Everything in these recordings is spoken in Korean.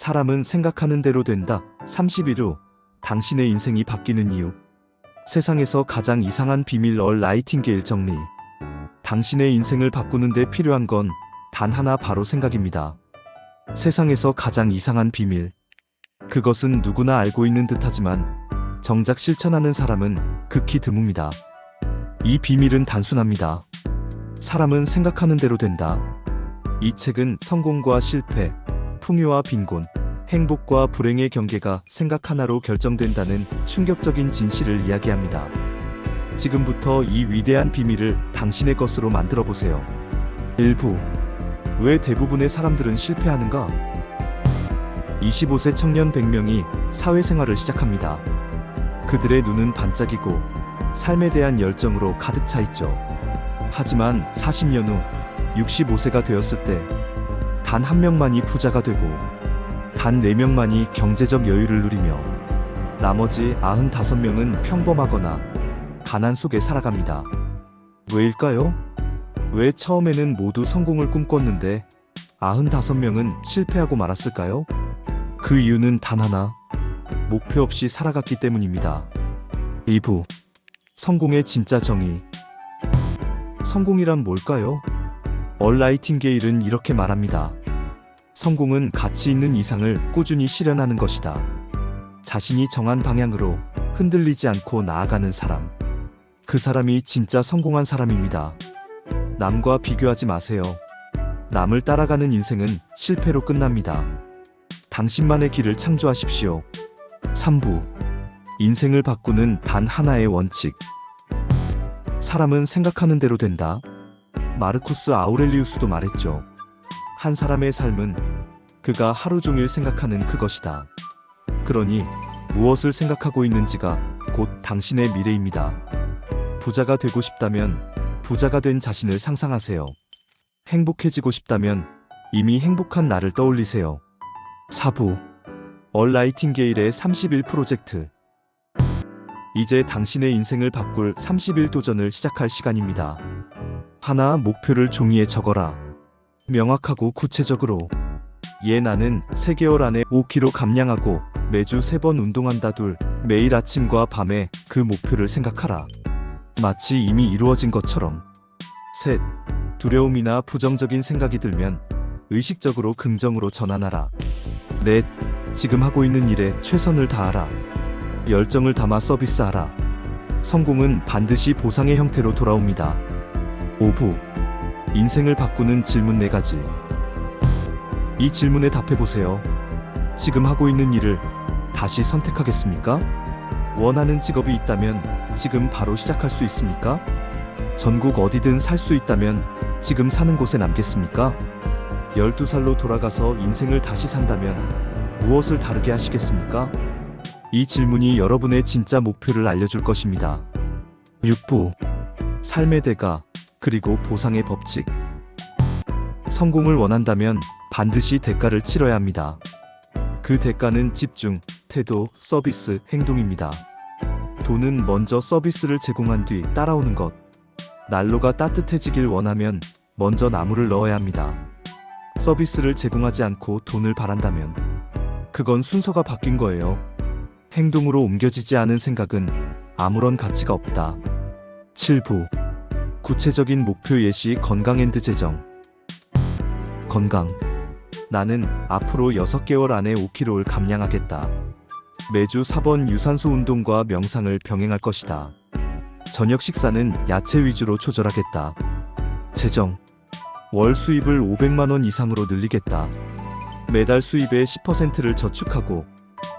사람은 생각하는 대로 된다. 30일 후 당신의 인생이 바뀌는 이유. 세상에서 가장 이상한 비밀 나이팅게일 정리. 당신의 인생을 바꾸는 데 필요한 건 단 하나, 바로 생각입니다. 세상에서 가장 이상한 비밀. 그것은 누구나 알고 있는 듯하지만 정작 실천하는 사람은 극히 드뭅니다. 이 비밀은 단순합니다. 사람은 생각하는 대로 된다. 이 책은 성공과 실패, 풍요와 빈곤, 행복과 불행의 경계가 생각 하나로 결정된다는 충격적인 진실을 이야기합니다. 지금부터 이 위대한 비밀을 당신의 것으로 만들어 보세요. 일부. 왜 대부분의 사람들은 실패하는가? 25세 청년 100명이 사회생활을 시작합니다. 그들의 눈은 반짝이고 삶에 대한 열정으로 가득 차 있죠. 하지만 40년 후 65세가 되었을 때 단 한 명만이 부자가 되고 단 4명만이 경제적 여유를 누리며 나머지 95명은 평범하거나 가난 속에 살아갑니다. 왜일까요? 왜 처음에는 모두 성공을 꿈꿨는데 95명은 실패하고 말았을까요? 그 이유는 단 하나, 목표 없이 살아갔기 때문입니다. 2부. 성공의 진짜 정의. 성공이란 뭘까요? 나이팅게일은 이렇게 말합니다. 성공은 가치 있는 이상을 꾸준히 실현하는 것이다. 자신이 정한 방향으로 흔들리지 않고 나아가는 사람. 그 사람이 진짜 성공한 사람입니다. 남과 비교하지 마세요. 남을 따라가는 인생은 실패로 끝납니다. 당신만의 길을 창조하십시오. 3부. 인생을 바꾸는 단 하나의 원칙. 사람은 생각하는 대로 된다. 마르쿠스 아우렐리우스도 말했죠. 한 사람의 삶은 그가 하루 종일 생각하는 그것이다. 그러니 무엇을 생각하고 있는지가 곧 당신의 미래입니다. 부자가 되고 싶다면 부자가 된 자신을 상상하세요. 행복해지고 싶다면 이미 행복한 나를 떠올리세요. 4부. 나이팅게일의 30일 프로젝트. 이제 당신의 인생을 바꿀 30일 도전을 시작할 시간입니다. 하나, 목표를 종이에 적어라. 명확하고 구체적으로. 나는 3개월 안에 5kg 감량하고 매주 3번 운동한다. 2, 매일 아침과 밤에 그 목표를 생각하라. 마치 이미 이루어진 것처럼. 3, 두려움이나 부정적인 생각이 들면 의식적으로 긍정으로 전환하라. 4, 지금 하고 있는 일에 최선을 다하라. 열정을 담아 서비스하라. 성공은 반드시 보상의 형태로 돌아옵니다. 5부. 인생을 바꾸는 질문 4가지. 이 질문에 답해보세요. 지금 하고 있는 일을 다시 선택하겠습니까? 원하는 직업이 있다면 지금 바로 시작할 수 있습니까? 전국 어디든 살 수 있다면 지금 사는 곳에 남겠습니까? 12살로 돌아가서 인생을 다시 산다면 무엇을 다르게 하시겠습니까? 이 질문이 여러분의 진짜 목표를 알려줄 것입니다. 6부. 삶의 대가, 그리고 보상의 법칙. 성공을 원한다면 반드시 대가를 치러야 합니다. 그 대가는 집중, 태도, 서비스, 행동입니다. 돈은 먼저 서비스를 제공한 뒤 따라오는 것. 난로가 따뜻해지길 원하면 먼저 나무를 넣어야 합니다. 서비스를 제공하지 않고 돈을 바란다면 그건 순서가 바뀐 거예요. 행동으로 옮겨지지 않은 생각은 아무런 가치가 없다. 7부. 구체적인 목표 예시. 건강 앤드 재정. 건강. 나는 앞으로 6개월 안에 5kg를 감량하겠다. 매주 4번 유산소 운동과 명상을 병행할 것이다. 저녁 식사는 야채 위주로 조절하겠다. 재정. 월 수입을 500만 원 이상으로 늘리겠다. 매달 수입의 10%를 저축하고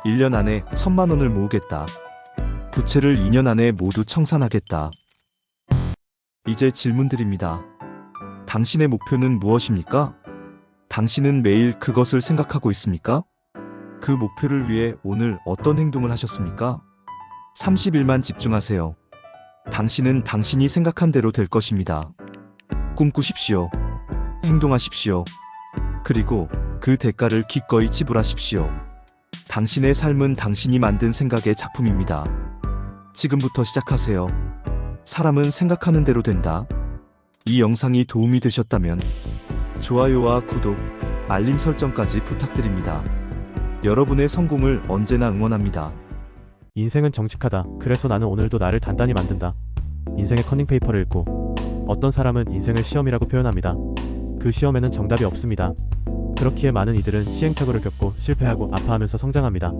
1년 안에 1000만 원을 모으겠다. 부채를 2년 안에 모두 청산하겠다. 이제 질문드립니다. 당신의 목표는 무엇입니까? 당신은 매일 그것을 생각하고 있습니까? 그 목표를 위해 오늘 어떤 행동을 하셨습니까? 30일만 집중하세요. 당신은 당신이 생각한 대로 될 것입니다. 꿈꾸십시오. 행동하십시오. 그리고 그 대가를 기꺼이 지불하십시오. 당신의 삶은 당신이 만든 생각의 작품입니다. 지금부터 시작하세요. 사람은 생각하는 대로 된다. 이 영상이 도움이 되셨다면 좋아요와 구독, 알림 설정까지 부탁드립니다. 여러분의 성공을 언제나 응원합니다. 인생은 정직하다. 그래서 나는 오늘도 나를 단단히 만든다. 인생의 커닝페이퍼를 읽고 어떤 사람은 인생을 시험이라고 표현합니다. 그 시험에는 정답이 없습니다. 그렇기에 많은 이들은 시행착오를 겪고 실패하고 아파하면서 성장합니다.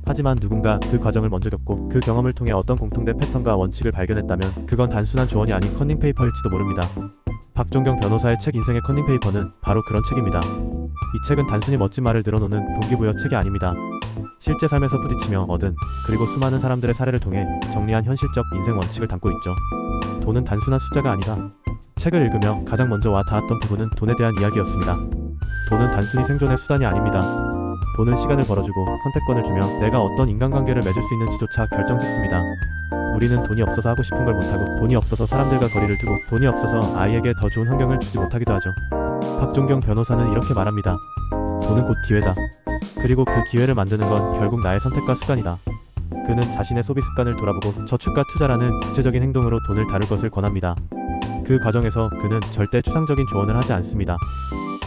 하지만 누군가 그 과정을 먼저 겪고 그 경험을 통해 어떤 공통된 패턴과 원칙을 발견했다면 그건 단순한 조언이 아닌 커닝페이퍼일지도 모릅니다. 박종경 변호사의 책 인생의 커닝페이퍼는 바로 그런 책입니다. 이 책은 단순히 멋진 말을 늘어놓는 동기부여 책이 아닙니다. 실제 삶에서 부딪히며 얻은 그리고 수많은 사람들의 사례를 통해 정리한 현실적 인생 원칙을 담고 있죠. 돈은 단순한 숫자가 아니다. 책을 읽으며 가장 먼저 와 닿았던 부분은 돈에 대한 이야기였습니다. 돈은 단순히 생존의 수단이 아닙니다. 돈은 시간을 벌어주고 선택권을 주며 내가 어떤 인간관계를 맺을 수 있는지조차 결정짓습니다. 우리는 돈이 없어서 하고 싶은 걸 못하고 돈이 없어서 사람들과 거리를 두고 돈이 없어서 아이에게 더 좋은 환경을 주지 못하기도 하죠. 박종경 변호사는 이렇게 말합니다. 돈은 곧 기회다. 그리고 그 기회를 만드는 건 결국 나의 선택과 습관이다. 그는 자신의 소비 습관을 돌아보고 저축과 투자라는 구체적인 행동으로 돈을 다룰 것을 권합니다. 그 과정에서 그는 절대 추상적인 조언을 하지 않습니다.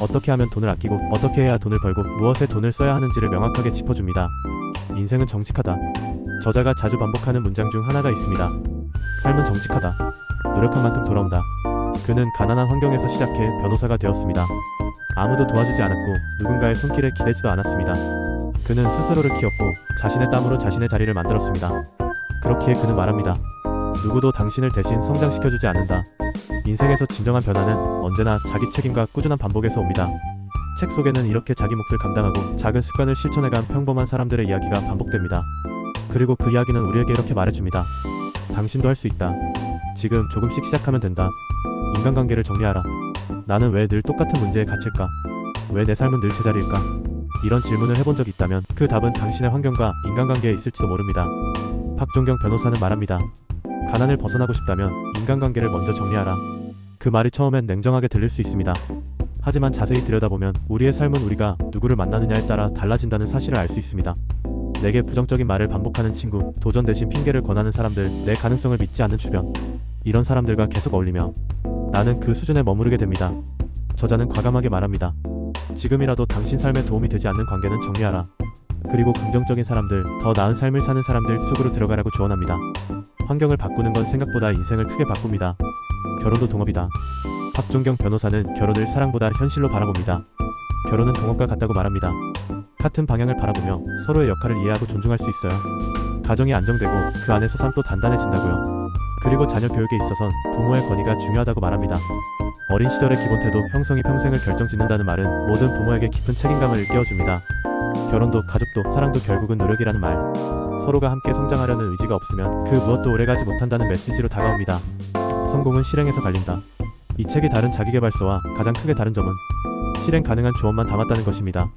어떻게 하면 돈을 아끼고 어떻게 해야 돈을 벌고 무엇에 돈을 써야 하는지를 명확하게 짚어줍니다. 인생은 정직하다. 저자가 자주 반복하는 문장 중 하나가 있습니다. 삶은 정직하다. 노력한 만큼 돌아온다. 그는 가난한 환경에서 시작해 변호사가 되었습니다. 아무도 도와주지 않았고 누군가의 손길에 기대지도 않았습니다. 그는 스스로를 키웠고 자신의 땀으로 자신의 자리를 만들었습니다. 그렇기에 그는 말합니다. 누구도 당신을 대신 성장시켜주지 않는다. 인생에서 진정한 변화는 언제나 자기 책임과 꾸준한 반복에서 옵니다. 책 속에는 이렇게 자기 몫을 감당하고 작은 습관을 실천해간 평범한 사람들의 이야기가 반복됩니다. 그리고 그 이야기는 우리에게 이렇게 말해줍니다. 당신도 할 수 있다. 지금 조금씩 시작하면 된다. 인간관계를 정리하라. 나는 왜 늘 똑같은 문제에 갇힐까? 왜 내 삶은 늘 제자리일까? 이런 질문을 해본 적이 있다면 그 답은 당신의 환경과 인간관계에 있을지도 모릅니다. 박종경 변호사는 말합니다. 가난을 벗어나고 싶다면 인간관계를 먼저 정리하라. 그 말이 처음엔 냉정하게 들릴 수 있습니다. 하지만 자세히 들여다보면 우리의 삶은 우리가 누구를 만나느냐에 따라 달라진다는 사실을 알 수 있습니다. 내게 부정적인 말을 반복하는 친구, 도전 대신 핑계를 권하는 사람들, 내 가능성을 믿지 않는 주변, 이런 사람들과 계속 어울리며 나는 그 수준에 머무르게 됩니다. 저자는 과감하게 말합니다. 지금이라도 당신 삶에 도움이 되지 않는 관계는 정리하라. 그리고 긍정적인 사람들, 더 나은 삶을 사는 사람들 속으로 들어가라고 조언합니다. 환경을 바꾸는 건 생각보다 인생을 크게 바꿉니다. 결혼도 동업이다. 박종경 변호사는 결혼을 사랑보다 현실로 바라봅니다. 결혼은 동업과 같다고 말합니다. 같은 방향을 바라보며 서로의 역할을 이해하고 존중할 수 있어요. 가정이 안정되고 그 안에서 삶도 단단해진다고요. 그리고 자녀 교육에 있어선 부모의 권위가 중요하다고 말합니다. 어린 시절의 기본 태도, 형성이 평생을 결정짓는다는 말은 모든 부모에게 깊은 책임감을 일깨워줍니다. 결혼도 가족도 사랑도 결국은 노력이라는 말. 서로가 함께 성장하려는 의지가 없으면 그 무엇도 오래가지 못한다는 메시지로 다가옵니다. 성공은 실행에서 갈린다. 이 책이 다른 자기계발서와 가장 크게 다른 점은 실행 가능한 조언만 담았다는 것입니다.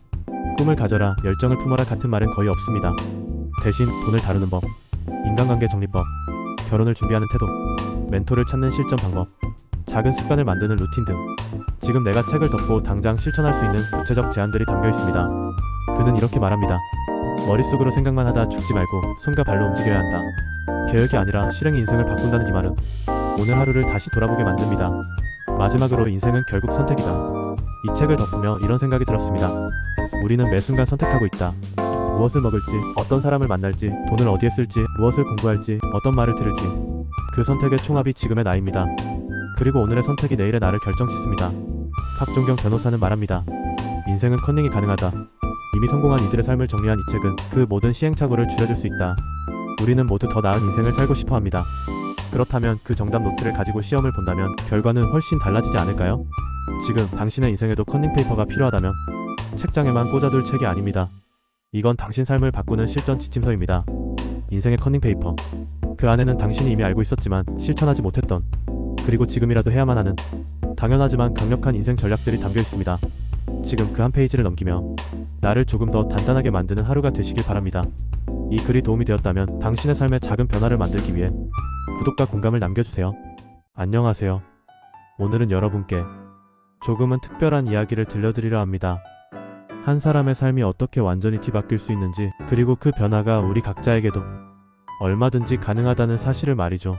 꿈을 가져라, 열정을 품어라 같은 말은 거의 없습니다. 대신 돈을 다루는 법, 인간관계 정리법, 결혼을 준비하는 태도, 멘토를 찾는 실전 방법, 작은 습관을 만드는 루틴 등 지금 내가 책을 덮고 당장 실천할 수 있는 구체적 제안들이 담겨 있습니다. 그는 이렇게 말합니다. 머릿속으로 생각만 하다 죽지 말고 손과 발로 움직여야 한다. 계획이 아니라 실행이 인생을 바꾼다는 이 말은 오늘 하루를 다시 돌아보게 만듭니다. 마지막으로 인생은 결국 선택이다. 이 책을 덮으며 이런 생각이 들었습니다. 우리는 매 순간 선택하고 있다. 무엇을 먹을지, 어떤 사람을 만날지, 돈을 어디에 쓸지, 무엇을 공부할지, 어떤 말을 들을지. 그 선택의 총합이 지금의 나입니다. 그리고 오늘의 선택이 내일의 나를 결정짓습니다. 박종경 변호사는 말합니다. 인생은 커닝이 가능하다. 이미 성공한 이들의 삶을 정리한 이 책은 그 모든 시행착오를 줄여줄 수 있다. 우리는 모두 더 나은 인생을 살고 싶어 합니다. 그렇다면 그 정답 노트를 가지고 시험을 본다면 결과는 훨씬 달라지지 않을까요? 지금 당신의 인생에도 커닝페이퍼가 필요하다면 책장에만 꽂아둘 책이 아닙니다. 이건 당신 삶을 바꾸는 실전 지침서입니다. 인생의 커닝페이퍼. 그 안에는 당신이 이미 알고 있었지만 실천하지 못했던, 그리고 지금이라도 해야만 하는 당연하지만 강력한 인생 전략들이 담겨 있습니다. 지금 그 한 페이지를 넘기며 나를 조금 더 단단하게 만드는 하루가 되시길 바랍니다. 이 글이 도움이 되었다면 당신의 삶에 작은 변화를 만들기 위해 구독과 공감을 남겨주세요. 안녕하세요. 오늘은 여러분께 조금은 특별한 이야기를 들려드리려 합니다. 한 사람의 삶이 어떻게 완전히 뒤바뀔 수 있는지, 그리고 그 변화가 우리 각자에게도 얼마든지 가능하다는 사실을 말이죠.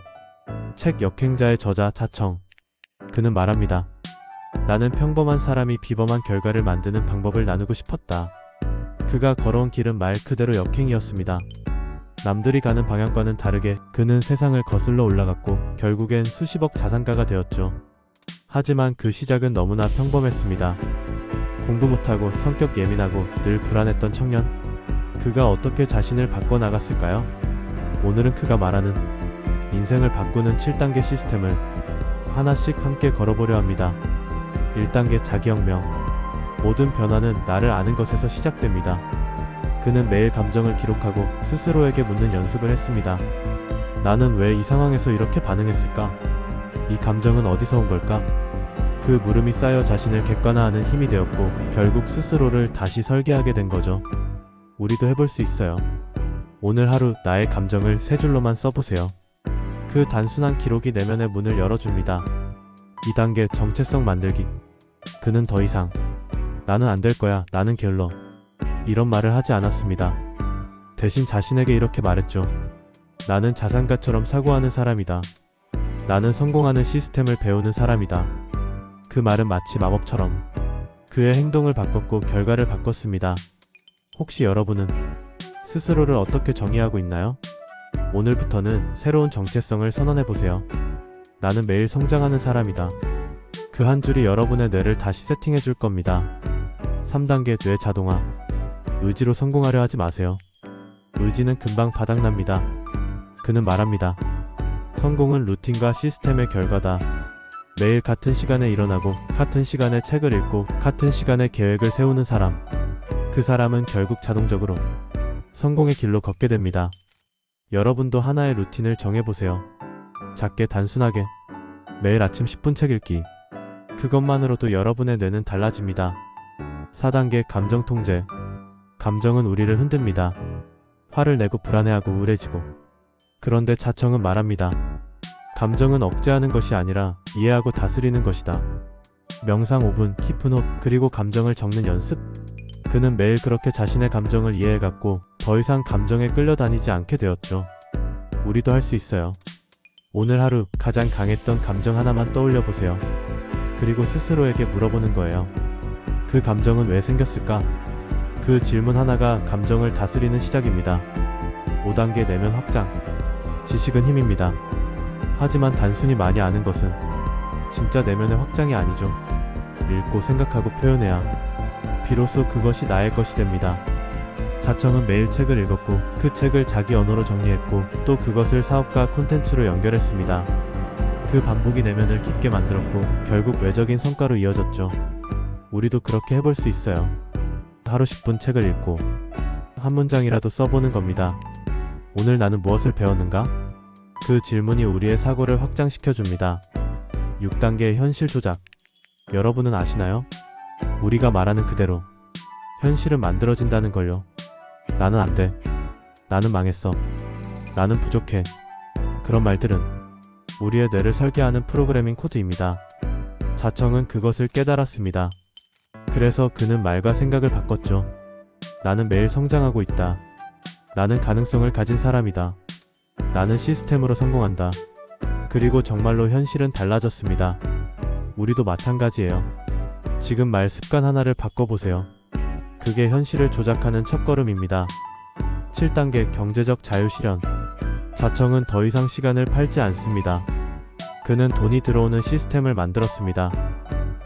책 역행자의 저자 차청. 그는 말합니다. 나는 평범한 사람이 비범한 결과를 만드는 방법을 나누고 싶었다. 그 그가 걸어온 길은 말 그대로 역행이었습니다. 남들이 가는 방향과는 다르게 그는 세상을 거슬러 올라갔고 결국엔 수십억 자산가가 되었죠. 하지만 그 시작은 너무나 평범했습니다. 공부 못하고 성격 예민하고 늘 불안했던 청년. 그가 어떻게 자신을 바꿔나갔을까요? 오늘은 그가 말하는 인생을 바꾸는 7단계 시스템을 하나씩 함께 걸어보려 합니다. 1단계 자기혁명. 모든 변화는 나를 아는 것에서 시작됩니다. 그는 매일 감정을 기록하고 스스로에게 묻는 연습을 했습니다. 나는 왜 이 상황에서 이렇게 반응했을까? 이 감정은 어디서 온 걸까? 그 물음이 쌓여 자신을 객관화하는 힘이 되었고 결국 스스로를 다시 설계하게 된 거죠. 우리도 해볼 수 있어요. 오늘 하루 나의 감정을 세 줄로만 써보세요. 그 단순한 기록이 내면의 문을 열어줍니다. 2단계 정체성 만들기. 그는 더 이상 나는 안 될 거야, 나는 게을러, 이런 말을 하지 않았습니다. 대신 자신에게 이렇게 말했죠. 나는 자산가처럼 사고하는 사람이다. 나는 성공하는 시스템을 배우는 사람이다. 그 말은 마치 마법처럼 그의 행동을 바꿨고 결과를 바꿨습니다. 혹시 여러분은 스스로를 어떻게 정의하고 있나요? 오늘부터는 새로운 정체성을 선언해보세요. 나는 매일 성장하는 사람이다. 그 한 줄이 여러분의 뇌를 다시 세팅해 줄 겁니다. 3단계 뇌 자동화. 의지로 성공하려 하지 마세요. 의지는 금방 바닥납니다. 그는 말합니다. 성공은 루틴과 시스템의 결과다. 매일 같은 시간에 일어나고 같은 시간에 책을 읽고 같은 시간에 계획을 세우는 사람. 그 사람은 결국 자동적으로 성공의 길로 걷게 됩니다. 여러분도 하나의 루틴을 정해보세요. 작게 단순하게 매일 아침 10분 책 읽기. 그것만으로도 여러분의 뇌는 달라집니다. 4단계 감정 통제. 감정은 우리를 흔듭니다. 화를 내고 불안해하고 우울해지고. 그런데 자청은 말합니다. 감정은 억제하는 것이 아니라 이해하고 다스리는 것이다. 명상 5분, 키프노, 그리고 감정을 적는 연습. 그는 매일 그렇게 자신의 감정을 이해해갔고 더 이상 감정에 끌려다니지 않게 되었죠. 우리도 할 수 있어요. 오늘 하루 가장 강했던 감정 하나만 떠올려 보세요. 그리고 스스로에게 물어보는 거예요. 그 감정은 왜 생겼을까? 그 질문 하나가 감정을 다스리는 시작입니다. 5단계 내면 확장. 지식은 힘입니다. 하지만 단순히 많이 아는 것은 진짜 내면의 확장이 아니죠. 읽고 생각하고 표현해야 비로소 그것이 나의 것이 됩니다. 자청은 매일 책을 읽었고 그 책을 자기 언어로 정리했고 또 그것을 사업과 콘텐츠로 연결했습니다. 그 반복이 내면을 깊게 만들었고 결국 외적인 성과로 이어졌죠. 우리도 그렇게 해볼 수 있어요. 하루 10분 책을 읽고 한 문장이라도 써보는 겁니다. 오늘 나는 무엇을 배웠는가? 그 질문이 우리의 사고를 확장시켜줍니다. 6단계 현실 조작. 여러분은 아시나요? 우리가 말하는 그대로 현실은 만들어진다는 걸요. 나는 안 돼. 나는 망했어. 나는 부족해. 그런 말들은 우리의 뇌를 설계하는 프로그래밍 코드입니다. 자청은 그것을 깨달았습니다. 그래서 그는 말과 생각을 바꿨죠. 나는 매일 성장하고 있다. 나는 가능성을 가진 사람이다. 나는 시스템으로 성공한다. 그리고 정말로 현실은 달라졌습니다. 우리도 마찬가지예요. 지금 말 습관 하나를 바꿔보세요. 그게 현실을 조작하는 첫걸음입니다. 7단계 경제적 자유 실현. 자청은 더 이상 시간을 팔지 않습니다. 그는 돈이 들어오는 시스템을 만들었습니다.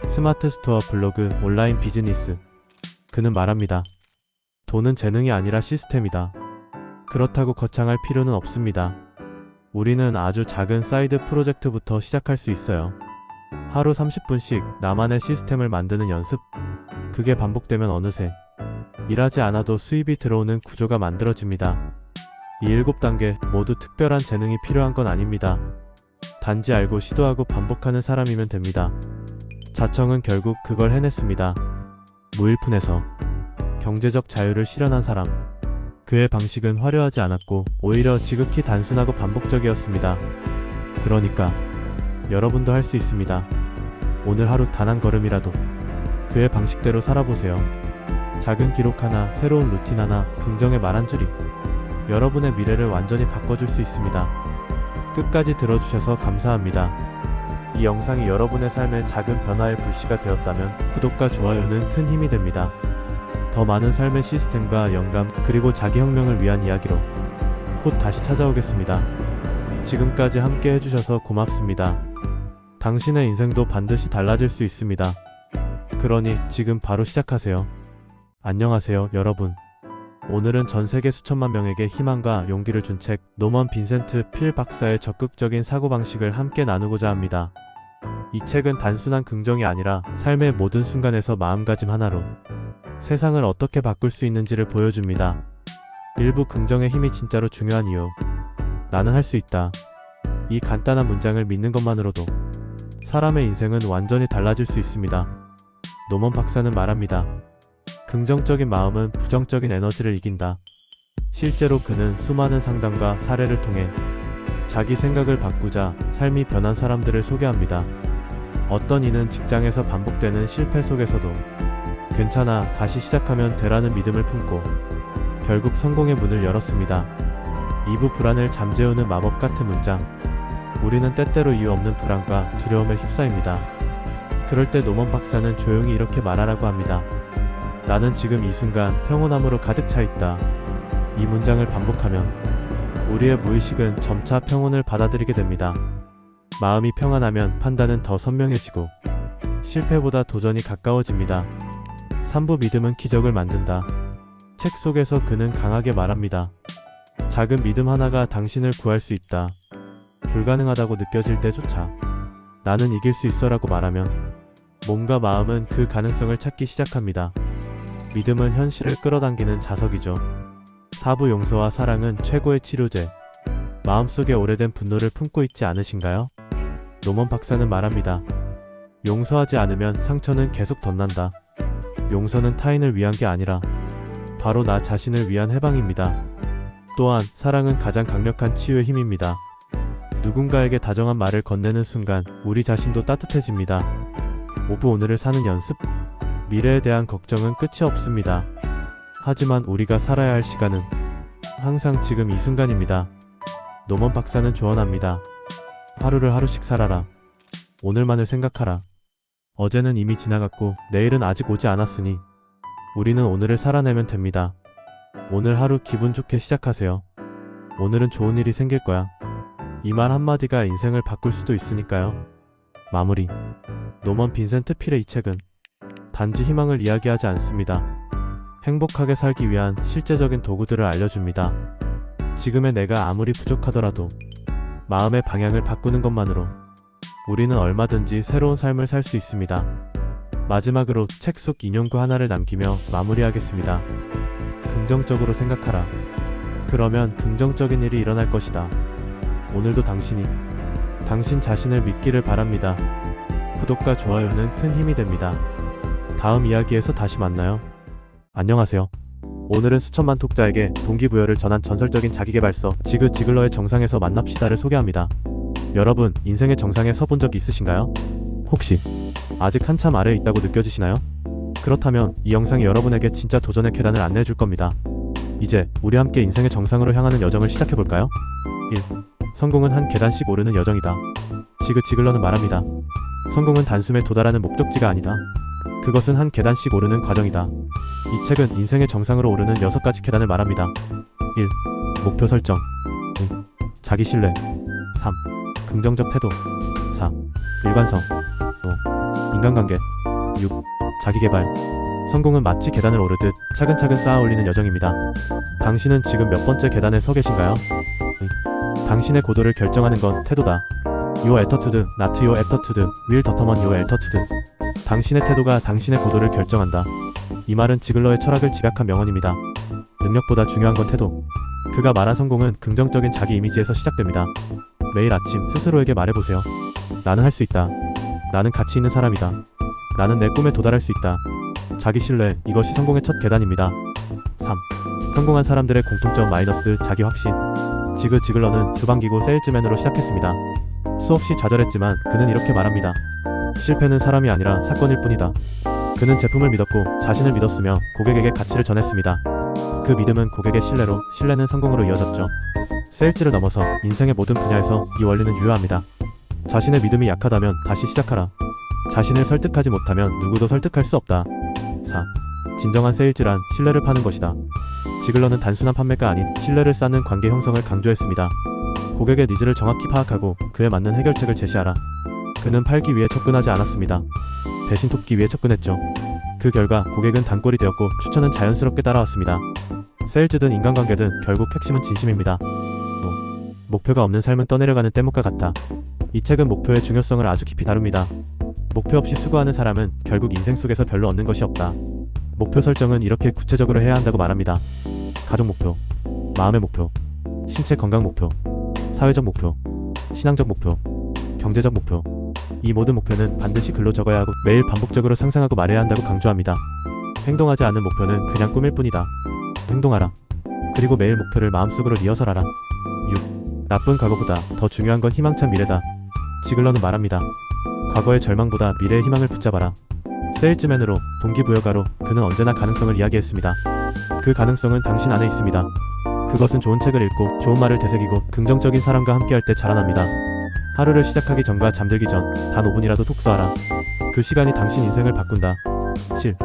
스마트 스토어, 블로그, 온라인 비즈니스. 그는 말합니다. 돈은 재능이 아니라 시스템이다. 그렇다고 거창할 필요는 없습니다. 우리는 아주 작은 사이드 프로젝트부터 시작할 수 있어요. 하루 30분씩 나만의 시스템을 만드는 연습. 그게 반복되면 어느새 일하지 않아도 수입이 들어오는 구조가 만들어집니다. 이 7단계 모두 특별한 재능이 필요한 건 아닙니다. 단지 알고 시도하고 반복하는 사람이면 됩니다. 자청은 결국 그걸 해냈습니다. 무일푼에서 경제적 자유를 실현한 사람. 그의 방식은 화려하지 않았고 오히려 지극히 단순하고 반복적이었습니다. 그러니까 여러분도 할 수 있습니다. 오늘 하루 단 한 걸음이라도 그의 방식대로 살아보세요. 작은 기록 하나, 새로운 루틴 하나, 긍정의 말 한 줄이 여러분의 미래를 완전히 바꿔줄 수 있습니다. 끝까지 들어주셔서 감사합니다. 이 영상이 여러분의 삶에 작은 변화의 불씨가 되었다면 구독과 좋아요는 큰 힘이 됩니다. 더 많은 삶의 시스템과 영감 그리고 자기 혁명을 위한 이야기로 곧 다시 찾아오겠습니다. 지금까지 함께 해주셔서 고맙습니다. 당신의 인생도 반드시 달라질 수 있습니다. 그러니 지금 바로 시작하세요. 안녕하세요, 여러분. 오늘은 전 세계 수천만 명에게 희망과 용기를 준 책 노먼 빈센트 필 박사의 적극적인 사고방식을 함께 나누고자 합니다. 이 책은 단순한 긍정이 아니라 삶의 모든 순간에서 마음가짐 하나로 세상을 어떻게 바꿀 수 있는지를 보여줍니다. 일부 긍정의 힘이 진짜로 중요한 이유. 나는 할 수 있다. 이 간단한 문장을 믿는 것만으로도 사람의 인생은 완전히 달라질 수 있습니다. 노먼 박사는 말합니다. 긍정적인 마음은 부정적인 에너지를 이긴다. 실제로 그는 수많은 상담과 사례를 통해 자기 생각을 바꾸자 삶이 변한 사람들을 소개합니다. 어떤 이는 직장에서 반복되는 실패 속에서도 괜찮아, 다시 시작하면 되라는 믿음을 품고 결국 성공의 문을 열었습니다. 이부 불안을 잠재우는 마법 같은 문장. 우리는 때때로 이유 없는 불안과 두려움에 휩싸입니다. 그럴 때 노먼 박사는 조용히 이렇게 말하라고 합니다. 나는 지금 이 순간 평온함으로 가득 차 있다. 이 문장을 반복하면 우리의 무의식은 점차 평온을 받아들이게 됩니다. 마음이 평안하면 판단은 더 선명해지고 실패보다 도전이 가까워집니다. 3부 믿음은 기적을 만든다. 책 속에서 그는 강하게 말합니다. 작은 믿음 하나가 당신을 구할 수 있다. 불가능하다고 느껴질 때조차 나는 이길 수 있어라고 말하면 몸과 마음은 그 가능성을 찾기 시작합니다. 믿음은 현실을 끌어당기는 자석이죠. 4부 용서와 사랑은 최고의 치료제. 마음속에 오래된 분노를 품고 있지 않으신가요? 노먼 박사는 말합니다. 용서하지 않으면 상처는 계속 덧난다. 용서는 타인을 위한 게 아니라 바로 나 자신을 위한 해방입니다. 또한 사랑은 가장 강력한 치유의 힘입니다. 누군가에게 다정한 말을 건네는 순간 우리 자신도 따뜻해집니다. 5부 오늘을 사는 연습. 미래에 대한 걱정은 끝이 없습니다. 하지만 우리가 살아야 할 시간은 항상 지금 이 순간입니다. 노먼 박사는 조언합니다. 하루를 하루씩 살아라. 오늘만을 생각하라. 어제는 이미 지나갔고 내일은 아직 오지 않았으니 우리는 오늘을 살아내면 됩니다. 오늘 하루 기분 좋게 시작하세요. 오늘은 좋은 일이 생길 거야. 이 말 한마디가 인생을 바꿀 수도 있으니까요. 마무리. 노먼 빈센트 필의 이 책은 단지 희망을 이야기하지 않습니다. 행복하게 살기 위한 실제적인 도구들을 알려줍니다. 지금의 내가 아무리 부족하더라도 마음의 방향을 바꾸는 것만으로 우리는 얼마든지 새로운 삶을 살 수 있습니다. 마지막으로 책 속 인용구 하나를 남기며 마무리하겠습니다. 긍정적으로 생각하라. 그러면 긍정적인 일이 일어날 것이다. 오늘도 당신이 당신 자신을 믿기를 바랍니다. 구독과 좋아요는 큰 힘이 됩니다. 다음 이야기에서 다시 만나요. 안녕하세요. 오늘은 수천만 독자에게 동기부여를 전한 전설적인 자기계발서 지그 지글러의 정상에서 만납시다를 소개합니다. 여러분, 인생의 정상에 서본 적 있으신가요? 혹시 아직 한참 아래에 있다고 느껴지시나요? 그렇다면 이 영상이 여러분에게 진짜 도전의 계단을 안내해 줄 겁니다. 이제 우리 함께 인생의 정상으로 향하는 여정을 시작해볼까요? 1. 성공은 한 계단씩 오르는 여정이다. 지그 지글러는 말합니다. 성공은 단숨에 도달하는 목적지가 아니다. 그것은 한 계단씩 오르는 과정이다. 이 책은 인생의 정상으로 오르는 6가지 계단을 말합니다. 1. 목표 설정. 2. 자기 신뢰. 3. 긍정적 태도. 4. 일관성. 5. 인간관계. 6. 자기개발. 성공은 마치 계단을 오르듯 차근차근 쌓아 올리는 여정입니다. 당신은 지금 몇 번째 계단에 서 계신가요? 당신의 고도를 결정하는 건 태도다. Your attitude, not your aptitude, will determine your altitude. 당신의 태도가 당신의 고도를 결정한다. 이 말은 지글러의 철학을 집약한 명언입니다. 능력보다 중요한 건 태도. 그가 말한 성공은 긍정적인 자기 이미지에서 시작됩니다. 매일 아침 스스로에게 말해보세요. 나는 할 수 있다. 나는 가치 있는 사람이다. 나는 내 꿈에 도달할 수 있다. 자기 신뢰, 이것이 성공의 첫 계단입니다. 3. 성공한 사람들의 공통점 마이너스 자기 확신. 지그 지글러는 주방기구 세일즈맨으로 시작했습니다. 수없이 좌절했지만 그는 이렇게 말합니다. 실패는 사람이 아니라 사건일 뿐이다. 그는 제품을 믿었고 자신을 믿었으며 고객에게 가치를 전했습니다. 그 믿음은 고객의 신뢰로, 신뢰는 성공으로 이어졌죠. 세일즈를 넘어서 인생의 모든 분야에서 이 원리는 유효합니다. 자신의 믿음이 약하다면 다시 시작하라. 자신을 설득하지 못하면 누구도 설득할 수 없다. 4. 진정한 세일즈란 신뢰를 파는 것이다. 지글러는 단순한 판매가 아닌 신뢰를 쌓는 관계 형성을 강조했습니다. 고객의 니즈를 정확히 파악하고 그에 맞는 해결책을 제시하라. 그는 팔기 위해 접근하지 않았습니다. 대신 돕기 위해 접근했죠. 그 결과 고객은 단골이 되었고 추천은 자연스럽게 따라왔습니다. 세일즈든 인간관계든 결국 핵심은 진심입니다. 목표가 없는 삶은 떠내려가는 뗏목과 같다. 이 책은 목표의 중요성을 아주 깊이 다룹니다. 목표 없이 수고하는 사람은 결국 인생 속에서 별로 얻는 것이 없다. 목표 설정은 이렇게 구체적으로 해야 한다고 말합니다. 가족 목표, 마음의 목표, 신체 건강 목표, 사회적 목표, 신앙적 목표, 경제적 목표. 이 모든 목표는 반드시 글로 적어야 하고 매일 반복적으로 상상하고 말해야 한다고 강조합니다. 행동하지 않는 목표는 그냥 꿈일 뿐이다. 행동하라. 그리고 매일 목표를 마음속으로 리허설하라. 6. 나쁜 과거보다 더 중요한 건 희망찬 미래다. 지글러는 말합니다. 과거의 절망보다 미래의 희망을 붙잡아라. 세일즈맨으로, 동기부여가로 그는 언제나 가능성을 이야기했습니다. 그 가능성은 당신 안에 있습니다. 그것은 좋은 책을 읽고 좋은 말을 되새기고 긍정적인 사람과 함께할 때 자라납니다. 하루를 시작하기 전과 잠들기 전 단 5분이라도 독서하라. 그 시간이 당신 인생을 바꾼다. 7.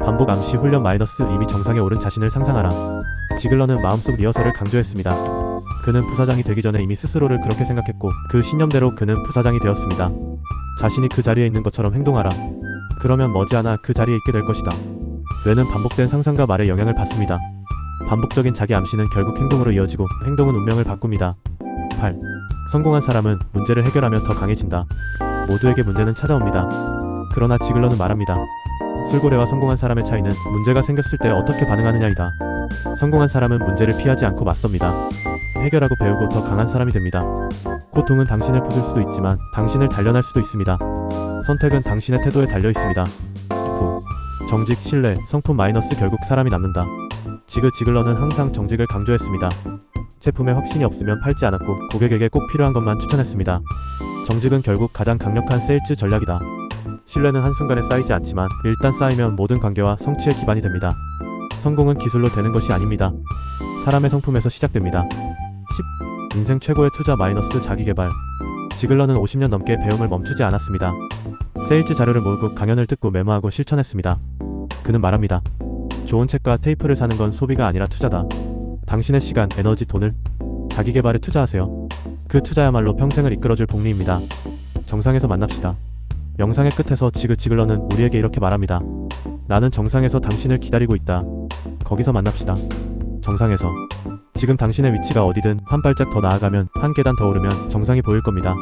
반복 암시 훈련 마이너스 이미 정상에 오른 자신을 상상하라. 지글러는 마음속 리허설을 강조했습니다. 그는 부사장이 되기 전에 이미 스스로를 그렇게 생각했고 그 신념대로 그는 부사장이 되었습니다. 자신이 그 자리에 있는 것처럼 행동하라. 그러면 머지않아 그 자리에 있게 될 것이다. 뇌는 반복된 상상과 말에 영향을 받습니다. 반복적인 자기 암시는 결국 행동으로 이어지고 행동은 운명을 바꿉니다. 8. 성공한 사람은 문제를 해결하면 더 강해진다. 모두에게 문제는 찾아옵니다. 그러나 지글러는 말합니다. 술고래와 성공한 사람의 차이는 문제가 생겼을 때 어떻게 반응하느냐이다. 성공한 사람은 문제를 피하지 않고 맞섭니다. 해결하고 배우고 더 강한 사람이 됩니다. 고통은 당신을 부술 수도 있지만 당신을 단련할 수도 있습니다. 선택은 당신의 태도에 달려 있습니다. 9. 정직, 신뢰, 성품 마이너스 결국 사람이 남는다. 지글러는 항상 정직을 강조했습니다. 제품에 확신이 없으면 팔지 않았고 고객에게 꼭 필요한 것만 추천했습니다. 정직은 결국 가장 강력한 세일즈 전략이다. 신뢰는 한순간에 쌓이지 않지만 일단 쌓이면 모든 관계와 성취의 기반이 됩니다. 성공은 기술로 되는 것이 아닙니다. 사람의 성품에서 시작됩니다. 10. 인생 최고의 투자 마이너스 자기개발. 지글러는 50년 넘게 배움을 멈추지 않았습니다. 세일즈 자료를 모으고 강연을 듣고 메모하고 실천했습니다. 그는 말합니다. 좋은 책과 테이프를 사는 건 소비가 아니라 투자다. 당신의 시간, 에너지, 돈을 자기개발에 투자하세요. 그 투자야말로 평생을 이끌어줄 복리입니다. 정상에서 만납시다. 영상의 끝에서 지글러는 우리에게 이렇게 말합니다. 나는 정상에서 당신을 기다리고 있다. 거기서 만납시다. 정상에서. 지금 당신의 위치가 어디든 한 발짝 더 나아가면 한 계단 더 오르면 정상이 보일 겁니다.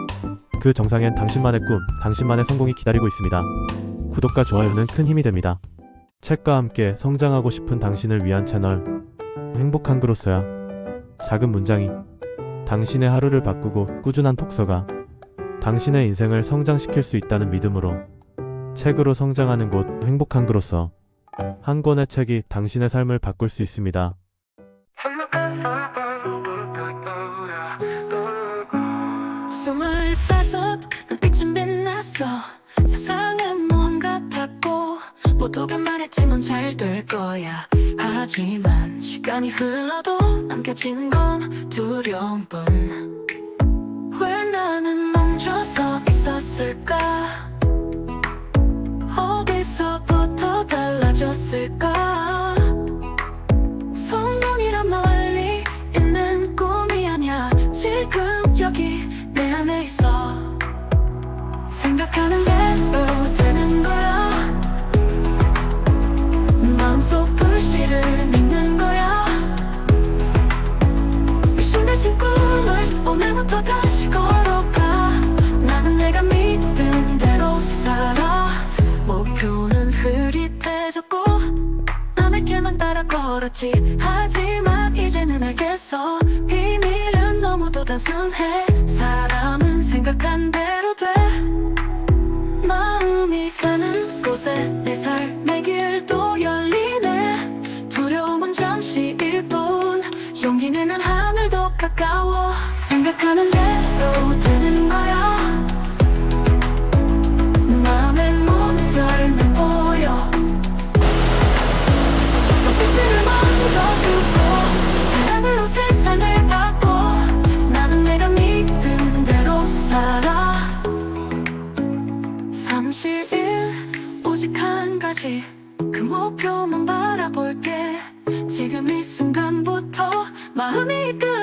그 정상엔 당신만의 꿈, 당신만의 성공이 기다리고 있습니다. 구독과 좋아요는 큰 힘이 됩니다. 책과 함께 성장하고 싶은 당신을 위한 채널 행복한 그로서야. 작은 문장이 당신의 하루를 바꾸고 꾸준한 독서가 당신의 인생을 성장시킬 수 있다는 믿음으로 책으로 성장하는 곳 행복한 그로서. 한 권의 책이 당신의 삶을 바꿀 수 있습니다. 25 눈빛은 빛났어. 세상은 모험 같았고 모두가 말했지만 잘 될 거야. 하지만 시간이 흘러도 남겨지는 건 두려움뿐. 왜 나는 멈춰서 있었을까? 어디서부터 달라졌을까? 성공이란 멀리 있는 꿈이 아니야. 지금 여기 내 안에 있어. 생각하는 대로 되는 거야. 마음속 불씨를 믿는 거야. 미션 대신 꿈을 오늘부터 다시 걸어가. 나는 내가 믿은 대로 살아. 목표는 흐릿해졌고 남의 길만 따라 걸었지. 하지만 이제는 알겠어. 비밀은 너무도 단순해. 사람은 생각한 대로 돼. 마음이 가는 곳에 내 삶의 길도 열리네. 두려움은 잠시일 뿐. 용기는 한 하늘도 가까워. 생각하는 대로 되는 거야. 마음의 문 열면 보여. 빛을 먼저 주고 사랑으로 세상을 바꿔. 나는 내가 믿은 대로 살아. 31 오직 한 가지 그 목표만 봐. 마음이 이끌어